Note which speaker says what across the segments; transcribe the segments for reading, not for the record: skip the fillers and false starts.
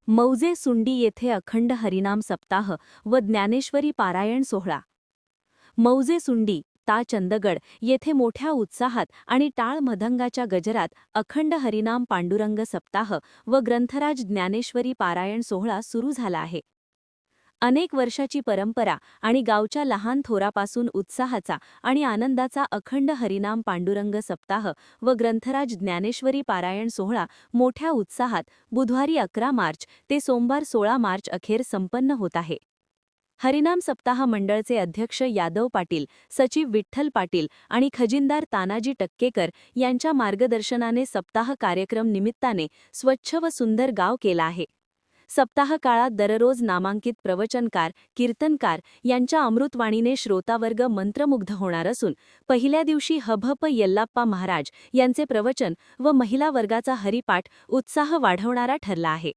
Speaker 1: मौजे सुंडी येथे अखंड हरिनाम सप्ताह व ज्ञानेश्वरी पारायण सोहळा। मौजे सुंडी ता चंदगड येथे मोठ्या उत्साहात आणि टाळ मदंगाच्या गजरात अखंड हरिनाम पांडुरंग सप्ताह व ग्रंथराज ज्ञानेश्वरी पारायण सोहळा सुरू झाला आहे। अनेक वर्षाची परंपरा आणि गावच्या लहान थोरापासून उत्साहाचा आणि आनंदाचा अखंड हरिनाम पांडुरंग सप्ताह व ग्रंथराज ज्ञानेश्वरी पारायण सोहळा मोठ्या उत्साहात बुधवारी 11 मार्च ते सोमवार 16 मार्च अखेर संपन्न होत आहे। हरिनाम सप्ताह मंडळचे अध्यक्ष यादव पाटील, सचिव विठ्ठल पाटील आणि खजिनदार तानाजी टक्केकर यांच्या मार्गदर्शनाने सप्ताह कार्यक्रम निमित्ताने स्वच्छ व सुंदर गाव केला आहे। सप्ताह काळात दररोज नामांकित प्रवचनकार, कीर्तनकार यांच्या अमृतवाणीने श्रोतावर्ग मंत्रमुग्ध होणार असून पहिल्या दिवशी हभप यल्लाप्पा महाराज यांचे प्रवचन व महिला वर्गाचा हरिपाठ उत्साह वाढवणारा ठरला आहे।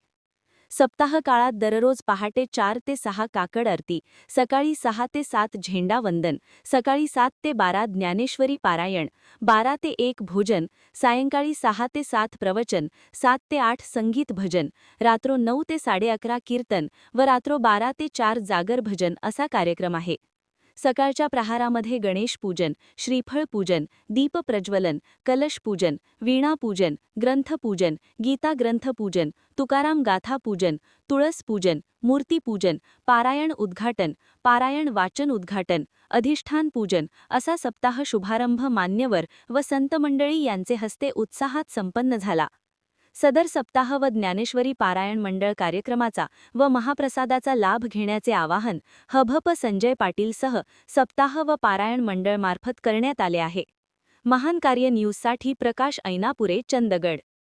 Speaker 1: सप्ताह काळात दररोज पहाटे 4 ते 6 काकड आरती, सकाळी 6 ते 7 झेंडा वंदन, सकाळी 7 ते 12 ज्ञानेश्वरी पारायण, 12 ते 1 भोजन, सायंकाळी 6 ते 7 प्रवचन, 7 ते 8 संगीत भजन, रात्रो 9 ते 11:30 कीर्तन व रात्रो 12 ते 4 जागर भजन असा कार्यक्रम आहे। सकाळच्या प्रहारामध्ये गणेश पूजन, श्रीफळ पूजन, दीप प्रज्वलन, कलश पूजन, वीणा पूजन, ग्रंथ पूजन, गीता ग्रंथ पूजन, तुकाराम गाथा पूजन, तुळस पूजन, मूर्ती पूजन, पारायण उद्घाटन, पारायण वाचन उद्घाटन, अधिष्ठान पूजन असा सप्ताह शुभारंभ मान्यवर व संत मंडळी यांचे हस्ते उत्साहात संपन्न झाला। सदर सप्ताह व ज्ञानेश्वरी पारायण मंडळ कार्यक्रमाचा व महाप्रसादाचा लाभ घेण्याचे आवाहन हभप संजय पाटीलसह सप्ताह व पारायण मंडळ मार्फत करण्यात आले आहे। महान कार्य न्यूजसाठी प्रकाश ऐनापुरे, चंदगड।